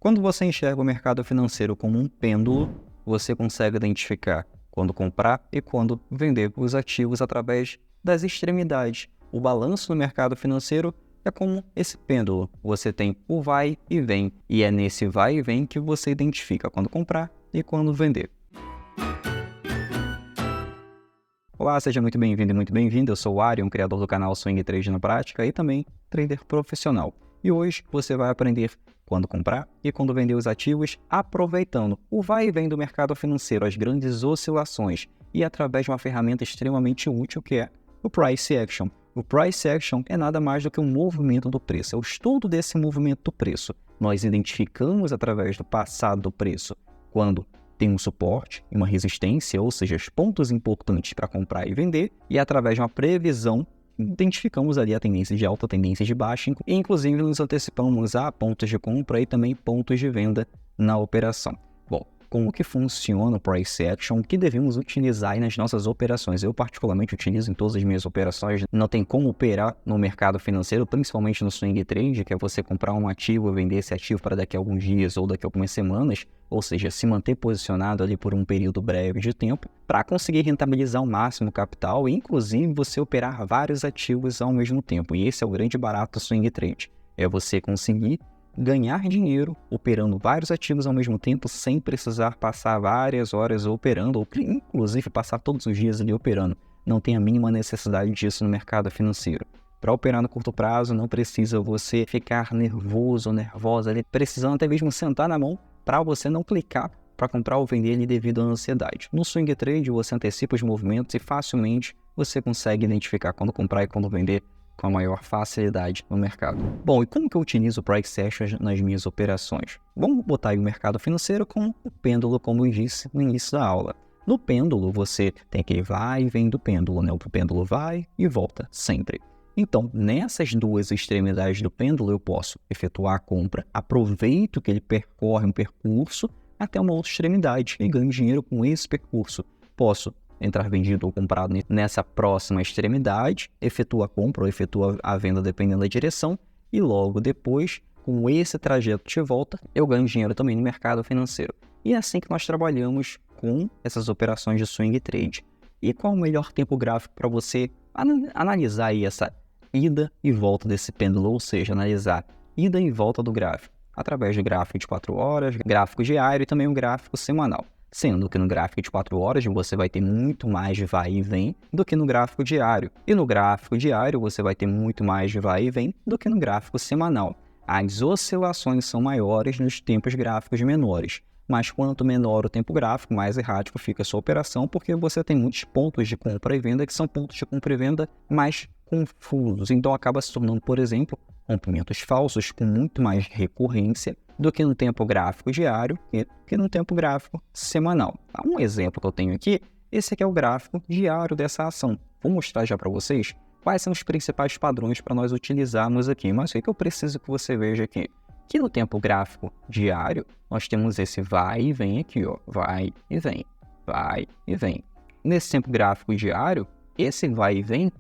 Quando você enxerga o mercado financeiro como um pêndulo, você consegue identificar quando comprar e quando vender os ativos através das extremidades. O balanço no mercado financeiro é como esse pêndulo. Você tem o vai e vem, e é nesse vai e vem que você identifica quando comprar e quando vender. Olá, seja muito bem-vindo e muito bem-vinda. Eu sou o Ari, um criador do canal Swing Trade na Prática e também trader profissional. E hoje você vai aprender quando comprar e quando vender os ativos, aproveitando o vai e vem do mercado financeiro, as grandes oscilações, e através de uma ferramenta extremamente útil que é o Price Action. O Price Action é nada mais do que um movimento do preço, é o estudo desse movimento do preço. Nós identificamos através do passado do preço quando tem um suporte e uma resistência, ou seja, os pontos importantes para comprar e vender, e através de uma previsão, identificamos ali a tendência de alta, a tendência de baixa, e inclusive nos antecipamos a pontos de compra e também pontos de venda na operação. Bom, como que funciona o Price Action? O que devemos utilizar aí nas nossas operações? Eu particularmente utilizo em todas as minhas operações. Não tem como operar no mercado financeiro, principalmente no swing trade, que é você comprar um ativo e vender esse ativo para daqui a alguns dias ou daqui a algumas semanas, ou seja, se manter posicionado ali por um período breve de tempo, para conseguir rentabilizar ao máximo o capital e, inclusive, você operar vários ativos ao mesmo tempo. E esse é o grande barato do swing trade, é você conseguir ganhar dinheiro operando vários ativos ao mesmo tempo sem precisar passar várias horas operando, ou inclusive passar todos os dias ali operando. Não tem a mínima necessidade disso no mercado financeiro. Para operar no curto prazo, não precisa você ficar nervoso ou nervosa ali, precisando até mesmo sentar na mão para você não clicar para comprar ou vender ali devido à ansiedade. No swing trade, você antecipa os movimentos e facilmente você consegue identificar quando comprar e quando vender com a maior facilidade no mercado. Bom, e como que eu utilizo o Price Action nas minhas operações? Vamos botar aí o mercado financeiro com o pêndulo, como eu disse no início da aula. No pêndulo, você tem aquele vai e vem do pêndulo, né? O pêndulo vai e volta sempre. Então, nessas duas extremidades do pêndulo, eu posso efetuar a compra, aproveito que ele percorre um percurso até uma outra extremidade e ganho dinheiro com esse percurso. Posso entrar vendido ou comprado nessa próxima extremidade, efetua a compra ou efetua a venda dependendo da direção, e logo depois, com esse trajeto de volta, eu ganho dinheiro também no mercado financeiro. E é assim que nós trabalhamos com essas operações de swing trade. E qual o melhor tempo gráfico para você analisar aí essa ida e volta desse pêndulo, ou seja, analisar ida e volta do gráfico, através do gráfico de 4 horas, gráfico diário e também um gráfico semanal. Sendo que no gráfico de 4 horas você vai ter muito mais de vai e vem do que no gráfico diário. E no gráfico diário você vai ter muito mais de vai e vem do que no gráfico semanal. As oscilações são maiores nos tempos gráficos menores. Mas quanto menor o tempo gráfico, mais errático fica a sua operação, porque você tem muitos pontos de compra e venda que são pontos de compra e venda mais confusos. Então acaba se tornando, por exemplo, rompimentos falsos com muito mais recorrência do que no tempo gráfico diário e que no tempo gráfico semanal. Um exemplo que eu tenho aqui, esse aqui é o gráfico diário dessa ação. Vou mostrar já para vocês quais são os principais padrões para nós utilizarmos aqui. Mas o que eu preciso que você veja aqui? Que no tempo gráfico diário, nós temos esse vai e vem aqui, ó, vai e vem, vai e vem. Nesse tempo gráfico diário, esse vai e vem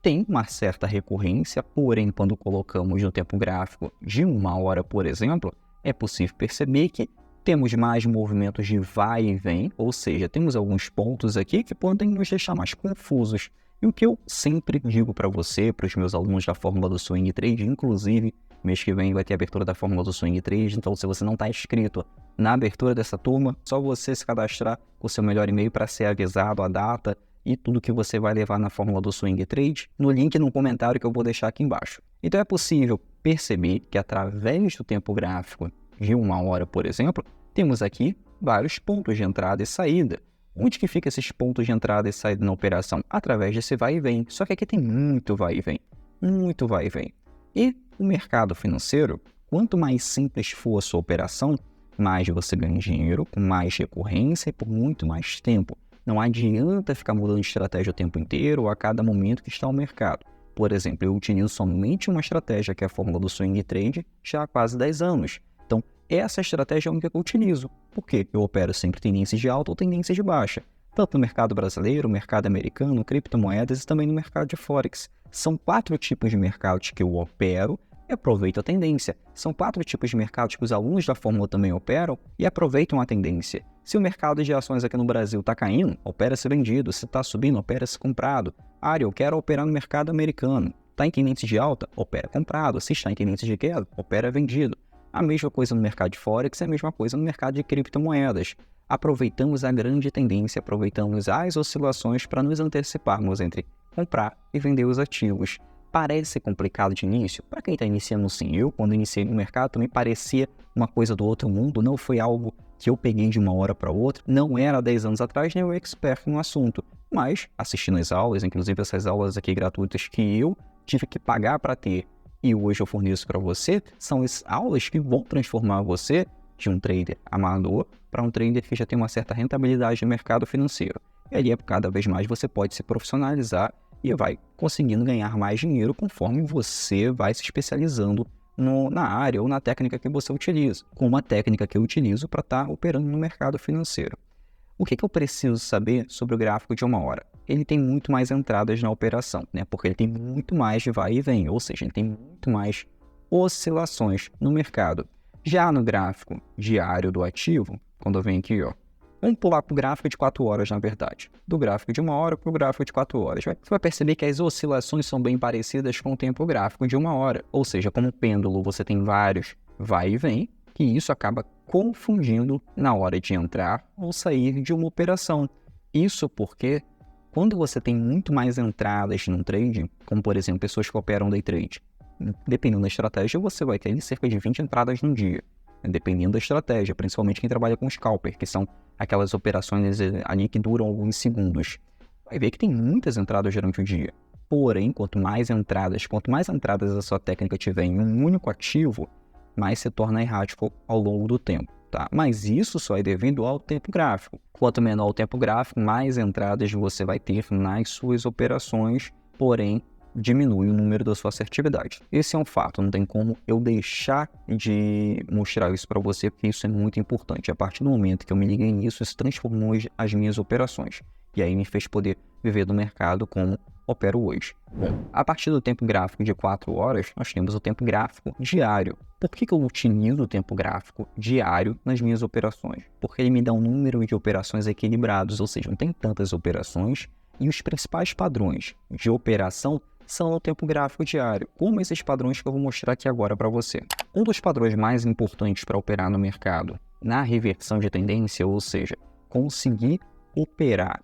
tem uma certa recorrência, porém, quando colocamos no tempo gráfico de 1 hora, por exemplo, é possível perceber que temos mais movimentos de vai e vem, ou seja, temos alguns pontos aqui que podem nos deixar mais confusos. E o que eu sempre digo para você, para os meus alunos da Fórmula do Swing Trade, inclusive, mês que vem vai ter a abertura da Fórmula do Swing Trade, então se você não está inscrito na abertura dessa turma, só você se cadastrar com o seu melhor e-mail para ser avisado a data e tudo que você vai levar na Fórmula do Swing Trade, no link no comentário que eu vou deixar aqui embaixo. Então é possível perceber que através do tempo gráfico de 1 hora, por exemplo, temos aqui vários pontos de entrada e saída. Onde que ficam esses pontos de entrada e saída na operação? Através desse vai e vem. Só que aqui tem muito vai e vem. Muito vai e vem. E o mercado financeiro, quanto mais simples for a sua operação, mais você ganha dinheiro, com mais recorrência e por muito mais tempo. Não adianta ficar mudando de estratégia o tempo inteiro ou a cada momento que está o mercado. Por exemplo, eu utilizo somente uma estratégia que é a Fórmula do Swing Trade já há quase 10 anos. Então, essa estratégia é a única que eu utilizo. Por quê? Eu opero sempre tendências de alta ou tendências de baixa. Tanto no mercado brasileiro, mercado americano, criptomoedas e também no mercado de Forex. São 4 tipos de mercados que eu opero e aproveita a tendência. São 4 tipos de mercados que os alunos da Fórmula também operam e aproveitam a tendência. Se o mercado de ações aqui no Brasil está caindo, opera-se vendido. Se está subindo, opera-se comprado. Eu quero operar no mercado americano. Está em tendência de alta, opera comprado. Se está em tendência de queda, opera vendido. A mesma coisa no mercado de Forex, a mesma coisa no mercado de criptomoedas. Aproveitamos a grande tendência, aproveitamos as oscilações para nos anteciparmos entre comprar e vender os ativos. Parece complicado de início. Para quem está iniciando, sim. Eu, quando iniciei no mercado, também parecia uma coisa do outro mundo. Não foi algo que eu peguei de uma hora para outra. Não era 10 anos atrás, nem eu expert no assunto. Mas, assistindo as aulas, inclusive essas aulas aqui gratuitas que eu tive que pagar para ter e hoje eu forneço para você, são as aulas que vão transformar você de um trader amador para um trader que já tem uma certa rentabilidade no mercado financeiro. E ali, cada vez mais, você pode se profissionalizar e vai conseguindo ganhar mais dinheiro conforme você vai se especializando na área ou na técnica que você utiliza, como a técnica que eu utilizo para estar operando no mercado financeiro. O que eu preciso saber sobre o gráfico de 1 hora? Ele tem muito mais entradas na operação, porque ele tem muito mais de vai e vem, ou seja, ele tem muito mais oscilações no mercado. Já no gráfico diário do ativo, quando eu venho aqui, vamos pular para o gráfico de 4 horas, na verdade. Do gráfico de 1 hora para o gráfico de 4 horas. Você vai perceber que as oscilações são bem parecidas com o tempo gráfico de 1 hora. Ou seja, como pêndulo, você tem vários vai e vem, que isso acaba confundindo na hora de entrar ou sair de uma operação. Isso porque quando você tem muito mais entradas num trade, como por exemplo pessoas que operam day trade, dependendo da estratégia, você vai ter cerca de 20 entradas no dia. Dependendo da estratégia, principalmente quem trabalha com scalper, que são aquelas operações ali que duram alguns segundos. Vai ver que tem muitas entradas durante o dia. Porém, quanto mais entradas a sua técnica tiver em um único ativo, mais se torna errático ao longo do tempo, tá? Mas isso só é devido ao tempo gráfico. Quanto menor o tempo gráfico, mais entradas você vai ter nas suas operações, porém, diminui o número da sua assertividade. Esse é um fato, não tem como eu deixar de mostrar isso para você, porque isso é muito importante. A partir do momento que eu me liguei nisso, isso transformou as minhas operações. E aí me fez poder viver do mercado como opero hoje. Bom, a partir do tempo gráfico de 4 horas, nós temos o tempo gráfico diário. Por que eu utilizo o tempo gráfico diário nas minhas operações? Porque ele me dá um número de operações equilibrados, ou seja, não tem tantas operações, e os principais padrões de operação são no tempo gráfico diário, como esses padrões que eu vou mostrar aqui agora para você. Um dos padrões mais importantes para operar no mercado, na reversão de tendência, ou seja, conseguir operar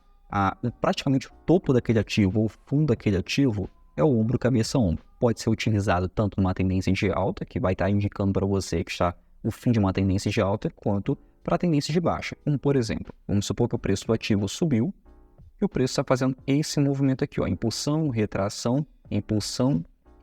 praticamente o topo daquele ativo ou o fundo daquele ativo, é o ombro, cabeça, ombro. Pode ser utilizado tanto numa tendência de alta, que vai estar indicando para você que está o fim de uma tendência de alta, quanto para a tendência de baixa. Como, por exemplo, vamos supor que o preço do ativo subiu, e o preço está fazendo esse movimento aqui, impulsão, retração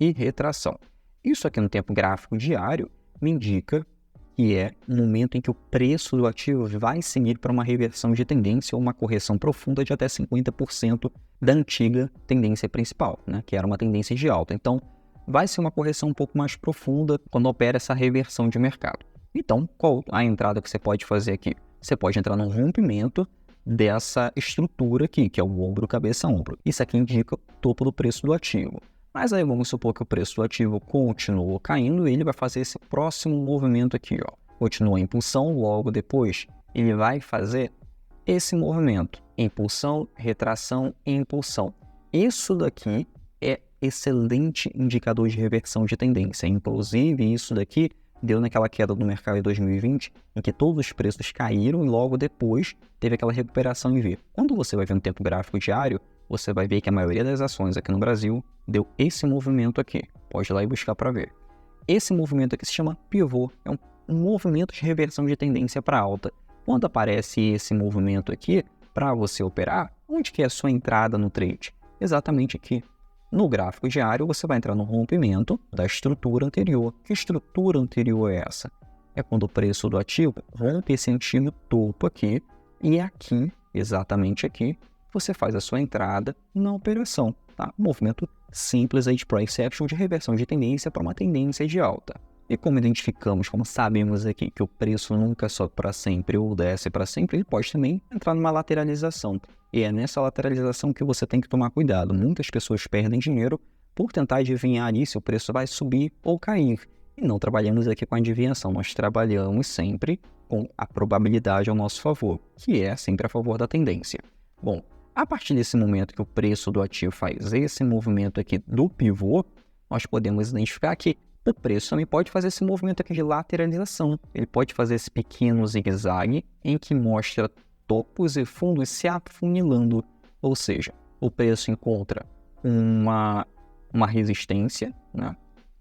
e retração. Isso aqui no tempo gráfico diário me indica que é um momento em que o preço do ativo vai seguir para uma reversão de tendência ou uma correção profunda de até 50% da antiga tendência principal, que era uma tendência de alta. Então, vai ser uma correção um pouco mais profunda quando opera essa reversão de mercado. Então, qual a entrada que você pode fazer aqui? Você pode entrar num rompimento dessa estrutura aqui, que é o ombro, cabeça, ombro. Isso aqui indica o topo do preço do ativo. Mas aí vamos supor que o preço do ativo continuou caindo e ele vai fazer esse próximo movimento aqui, Continua a impulsão, logo depois ele vai fazer esse movimento. Impulsão, retração e impulsão. Isso daqui é excelente indicador de reversão de tendência. Inclusive, isso daqui deu naquela queda do mercado em 2020, em que todos os preços caíram e logo depois teve aquela recuperação em V. Quando você vai ver no tempo gráfico diário, você vai ver que a maioria das ações aqui no Brasil deu esse movimento aqui. Pode ir lá e buscar para ver. Esse movimento aqui se chama pivô, é um movimento de reversão de tendência para alta. Quando aparece esse movimento aqui, para você operar, onde que é a sua entrada no trade? Exatamente aqui. No gráfico diário, você vai entrar no rompimento da estrutura anterior. Que estrutura anterior é essa? É quando o preço do ativo rompe esse antigo topo aqui, e aqui, exatamente aqui, você faz a sua entrada na operação. Tá? Um movimento simples aí de price action, de reversão de tendência para uma tendência de alta. E como identificamos, como sabemos aqui que o preço nunca sobe para sempre ou desce para sempre, ele pode também entrar numa lateralização. E é nessa lateralização que você tem que tomar cuidado. Muitas pessoas perdem dinheiro por tentar adivinhar ali se o preço vai subir ou cair. E não trabalhamos aqui com adivinhação, nós trabalhamos sempre com a probabilidade ao nosso favor, que é sempre a favor da tendência. Bom, a partir desse momento que o preço do ativo faz esse movimento aqui do pivô, nós podemos identificar que o preço também pode fazer esse movimento aqui de lateralização. Ele pode fazer esse pequeno zigue-zague em que mostra topos e fundos se afunilando, ou seja, o preço encontra uma resistência, né?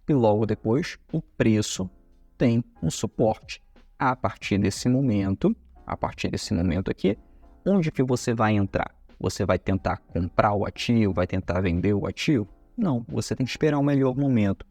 E logo depois o preço tem um suporte. A partir desse momento aqui, onde que você vai entrar? Você vai tentar comprar o ativo, vai tentar vender o ativo? Não, você tem que esperar o melhor momento.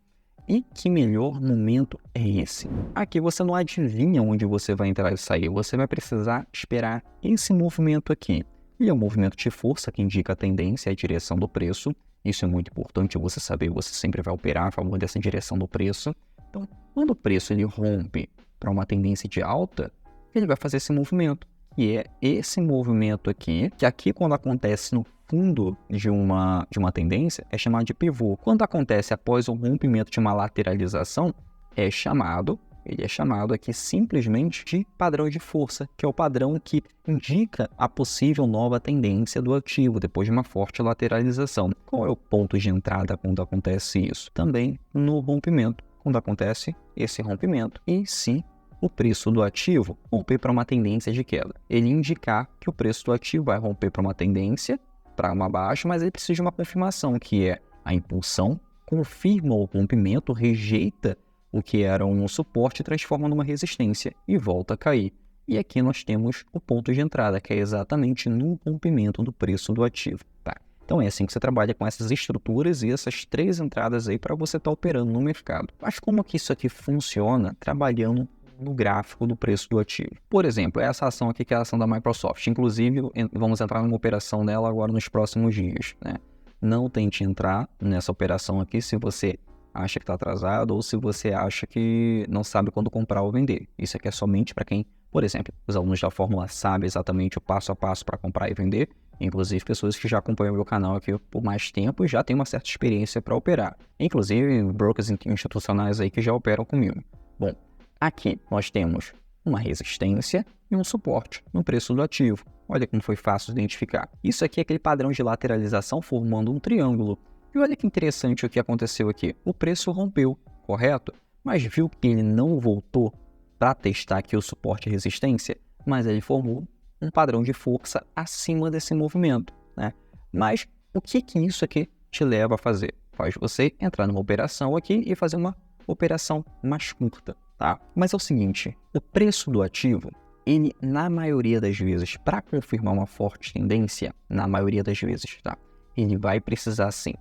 E que melhor momento é esse? Aqui você não adivinha onde você vai entrar e sair, você vai precisar esperar esse movimento aqui. E é um movimento de força que indica a tendência e a direção do preço. Isso é muito importante você saber, você sempre vai operar a favor dessa direção do preço. Então, quando o preço ele rompe para uma tendência de alta, ele vai fazer esse movimento. E é esse movimento aqui, que aqui quando acontece no fundo de uma tendência, é chamado de pivô. Quando acontece após o rompimento de uma lateralização, ele é chamado aqui simplesmente de padrão de força, que é o padrão que indica a possível nova tendência do ativo depois de uma forte lateralização. Qual é o ponto de entrada quando acontece isso? Também no rompimento, quando acontece esse rompimento. E se o preço do ativo romper para uma tendência de queda, ele indicar que o preço do ativo vai romper para uma tendência para uma baixa, mas ele precisa de uma confirmação, que é a impulsão, confirma o rompimento, rejeita o que era um suporte e transforma numa resistência e volta a cair. E aqui nós temos o ponto de entrada, que é exatamente no rompimento do preço do ativo. Tá? Então é assim que você trabalha com essas estruturas e essas 3 entradas aí para você estar operando no mercado. Mas como que isso aqui funciona trabalhando no gráfico do preço do ativo? Por exemplo, essa ação aqui que é a ação da Microsoft. Inclusive, vamos entrar numa operação dela agora nos próximos dias, né? Não tente entrar nessa operação aqui se você acha que está atrasado ou se você acha que não sabe quando comprar ou vender. Isso aqui é somente para quem, por exemplo, os alunos da Fórmula sabem exatamente o passo a passo para comprar e vender. Inclusive, pessoas que já acompanham o meu canal aqui por mais tempo e já têm uma certa experiência para operar. Inclusive, brokers institucionais aí que já operam comigo. Bom, aqui nós temos uma resistência e um suporte no preço do ativo. Olha como foi fácil de identificar. Isso aqui é aquele padrão de lateralização formando um triângulo. E olha que interessante o que aconteceu aqui. O preço rompeu, correto? Mas viu que ele não voltou para testar aqui o suporte e resistência, mas ele formou um padrão de força acima desse movimento, né? Mas o que isso aqui te leva a fazer? Faz você entrar numa operação aqui e fazer uma operação mais curta, tá? Mas é o seguinte, o preço do ativo, ele, na maioria das vezes, para confirmar uma forte tendência, na maioria das vezes, tá? Ele vai precisar, sim,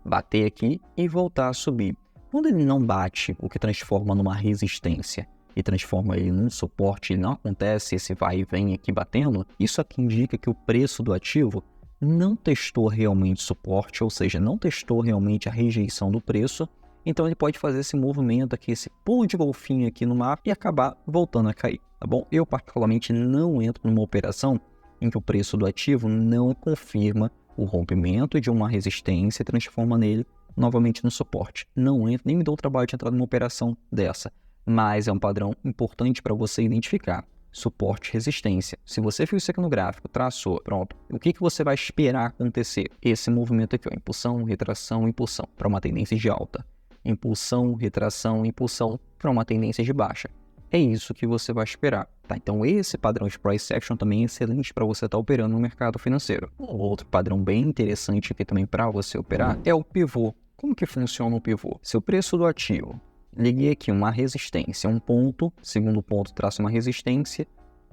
bater aqui e voltar a subir. Quando ele não bate, o que transforma numa resistência e transforma ele num suporte, e não acontece esse vai e vem aqui batendo, isso aqui indica que o preço do ativo não testou realmente suporte, ou seja, não testou realmente a rejeição do preço, então ele pode fazer esse movimento aqui, esse pulo de golfinho aqui no mar e acabar voltando a cair, tá bom? Eu particularmente não entro numa operação em que o preço do ativo não confirma o rompimento de uma resistência e transforma nele novamente no suporte. Não entro, nem me dou o trabalho de entrar numa operação dessa, mas é um padrão importante para você identificar. Suporte e resistência. Se você viu isso aqui no gráfico, traçou, pronto. O que você vai esperar acontecer? Esse movimento aqui, ó, impulsão, retração, impulsão, para uma tendência de alta. Impulsão, retração, impulsão, para uma tendência de baixa. É isso que você vai esperar, tá? Então esse padrão de price action também é excelente para você estar operando no mercado financeiro. Um outro padrão bem interessante aqui também para você operar é o pivô. Como que funciona o pivô? Se o preço do ativo, liguei aqui uma resistência, um ponto, segundo ponto traço uma resistência,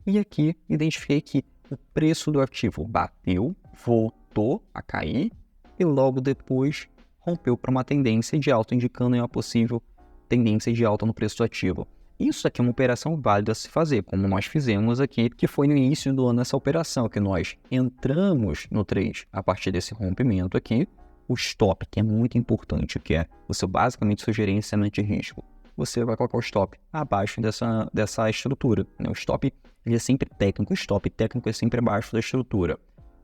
e aqui identifiquei que o preço do ativo bateu, voltou a cair, e logo depois rompeu para uma tendência de alta, indicando uma possível tendência de alta no preço do ativo. Isso aqui é uma operação válida a se fazer, como nós fizemos aqui, que foi no início do ano essa operação, que nós entramos no trade a partir desse rompimento aqui, o stop, que é muito importante, que é o seu basicamente seu gerenciamento de risco. Você vai colocar o stop abaixo dessa estrutura, né? O stop ele é sempre técnico, o stop técnico é sempre abaixo da estrutura.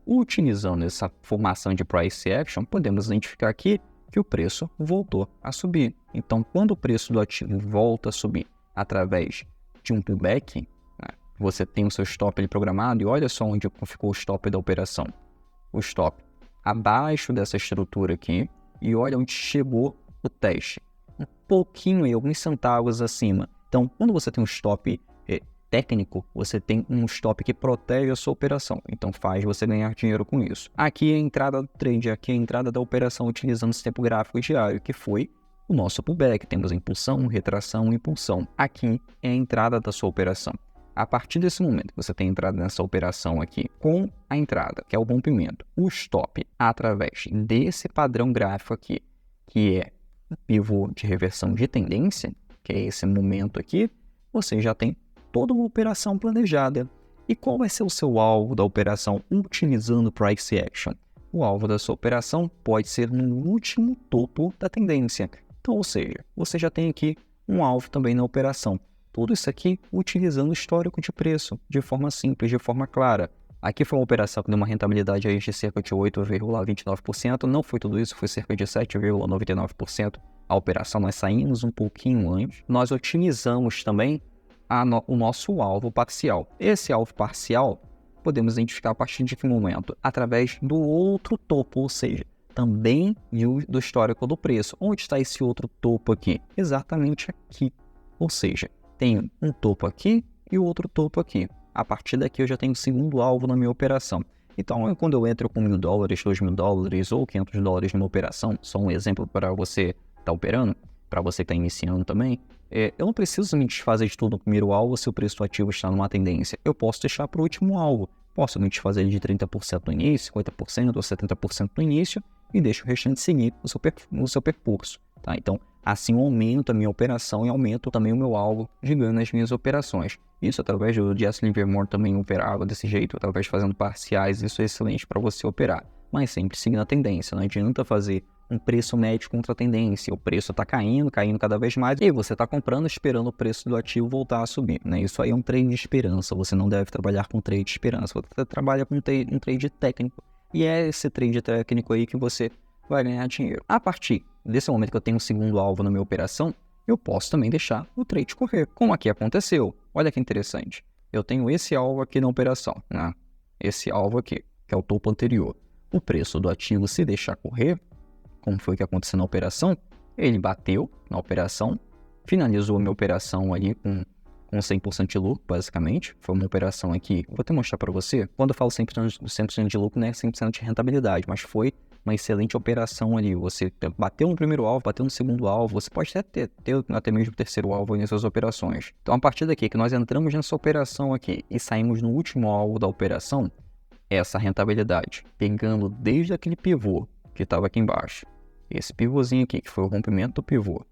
Utilizando essa formação de price action, podemos identificar aqui que o preço voltou a subir. Então, quando o preço do ativo volta a subir através de um pullback, né, você tem o seu stop ali programado e olha só onde ficou o stop da operação. O stop abaixo dessa estrutura aqui e olha onde chegou o teste. Um pouquinho aí, alguns centavos acima. Então, quando você tem um stop técnico, você tem um stop que protege a sua operação. Então, faz você ganhar dinheiro com isso. Aqui é a entrada do trade, aqui é a entrada da operação utilizando esse tempo gráfico diário, que foi o nosso pullback. Temos impulsão, retração, impulsão. Aqui é a entrada da sua operação. A partir desse momento que você tem entrado nessa operação aqui, com a entrada, que é o rompimento, o stop, através desse padrão gráfico aqui, que é o pivô de reversão de tendência, que é esse momento aqui, você já tem toda uma operação planejada. E qual vai ser o seu alvo da operação utilizando Price Action? O alvo da sua operação pode ser no último topo da tendência. Então, ou seja, você já tem aqui um alvo também na operação. Tudo isso aqui utilizando o histórico de preço, de forma simples, de forma clara. Aqui foi uma operação que deu uma rentabilidade aí de cerca de 8,29%. Não foi tudo isso, foi cerca de 7,99%. A operação nós saímos um pouquinho antes. Nós otimizamos também o nosso alvo parcial. Esse alvo parcial podemos identificar a partir de que momento? Através do outro topo, ou seja, também do histórico do preço. Onde está esse outro topo aqui? Exatamente aqui. Ou seja, tenho um topo aqui e o outro topo aqui. A partir daqui eu já tenho o segundo alvo na minha operação. Então, quando eu entro com $1.000, $2.000 ou $500 numa operação, só um exemplo para você estar operando, para você que está iniciando também, eu não preciso me desfazer de tudo no primeiro alvo se o preço do ativo está numa tendência. Eu posso deixar para o último alvo. Posso me desfazer de 30% no início, 50% ou 70% no início e deixo o restante seguir o seu percurso. Tá? Então, assim eu aumento a minha operação e aumento também o meu alvo de ganho nas minhas operações. Isso através do Jesse Livermore também operava desse jeito, através de fazendo parciais, isso é excelente para você operar. Mas sempre seguindo a tendência, não adianta fazer um preço médio contra a tendência. O preço está caindo cada vez mais, e você está comprando esperando o preço do ativo voltar a subir. Né? Isso aí é um trade de esperança, você não deve trabalhar com trade de esperança, você trabalha com um trade técnico. E é esse trade técnico aí que você vai ganhar dinheiro. A partir desse momento que eu tenho um segundo alvo na minha operação, eu posso também deixar o trade correr, como aqui aconteceu. Olha que interessante. Eu tenho esse alvo aqui na operação, né? Esse alvo aqui, que é o topo anterior. O preço do ativo, se deixar correr, como foi que aconteceu na operação, ele bateu na operação, finalizou a minha operação ali com 100% de lucro, basicamente. Foi uma operação aqui, vou até mostrar para você. Quando eu falo 100% de lucro, não é 100% de rentabilidade, mas foi uma excelente operação ali. Você bateu no primeiro alvo, bateu no segundo alvo, você pode até ter até mesmo o terceiro alvo nessas operações. Então, a partir daqui que nós entramos nessa operação aqui e saímos no último alvo da operação, essa rentabilidade, pegando desde aquele pivô que estava aqui embaixo, esse pivôzinho aqui, que foi o rompimento do pivô,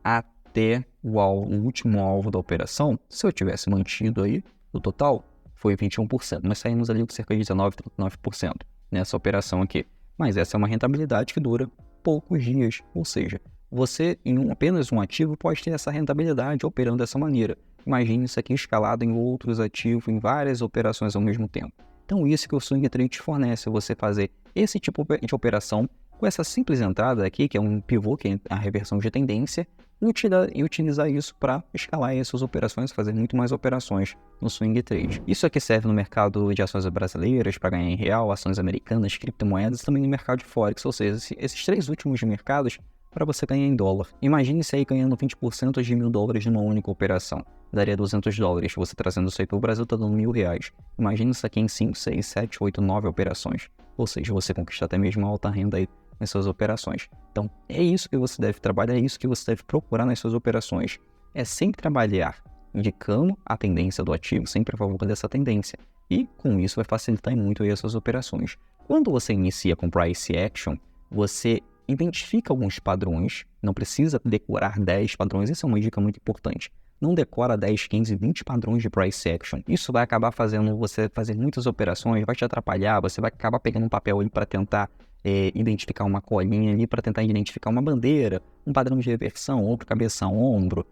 até o último alvo da operação, se eu tivesse mantido aí, o total foi 21%. Nós saímos ali com cerca de 19,39% nessa operação aqui. Mas essa é uma rentabilidade que dura poucos dias. Ou seja, você em apenas um ativo pode ter essa rentabilidade operando dessa maneira. Imagine isso aqui escalado em outros ativos, em várias operações ao mesmo tempo. Então isso que o Swing Trade te fornece, você fazer esse tipo de operação com essa simples entrada aqui, que é um pivô, que é a reversão de tendência, e utilizar isso para escalar essas operações, fazer muito mais operações no Swing Trade. Isso aqui serve no mercado de ações brasileiras para ganhar em real, ações americanas, criptomoedas, e também no mercado de Forex, ou seja, esses três últimos mercados para você ganhar em dólar. Imagine isso aí ganhando 20% de $1.000 numa única operação. Daria $200. Você trazendo isso aí para o Brasil está dando R$1.000. Imagine isso aqui em 5, 6, 7, 8, 9 operações. Ou seja, você conquista até mesmo uma alta renda aí nas suas operações. Então, é isso que você deve trabalhar, é isso que você deve procurar nas suas operações. É sempre trabalhar indicando a tendência do ativo, sempre a favor dessa tendência. E, com isso, vai facilitar muito aí as suas operações. Quando você inicia com Price Action, você identifica alguns padrões, não precisa decorar 10 padrões, isso é uma dica muito importante. Não decora 10, 15, 20 padrões de Price Action. Isso vai acabar fazendo você fazer muitas operações, vai te atrapalhar, você vai acabar pegando um papel ali para tentar identificar uma colinha ali, para tentar identificar uma bandeira, um padrão de reversão, outro cabeça a ombro,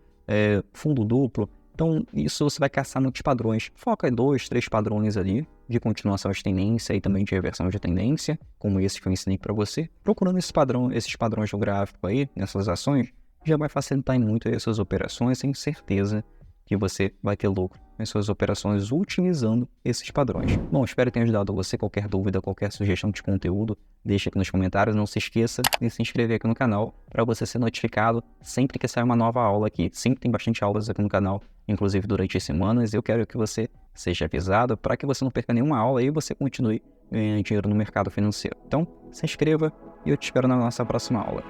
fundo duplo. Então, isso você vai caçar muitos padrões. Foca em 2, 3 padrões ali, de continuação de tendência e também de reversão de tendência, como esse que eu ensinei para você. Procurando esses padrões no gráfico aí, nessas ações, já vai facilitar muito as suas operações, sem certeza que você vai ter lucro nas suas operações utilizando esses padrões. Bom, espero que tenha ajudado você. Qualquer dúvida, qualquer sugestão de conteúdo, deixa aqui nos comentários. Não se esqueça de se inscrever aqui no canal para você ser notificado sempre que sair uma nova aula aqui. Sempre tem bastante aulas aqui no canal, inclusive durante as semanas. Eu quero que você seja avisado para que você não perca nenhuma aula e você continue ganhando dinheiro no mercado financeiro. Então, se inscreva e eu te espero na nossa próxima aula.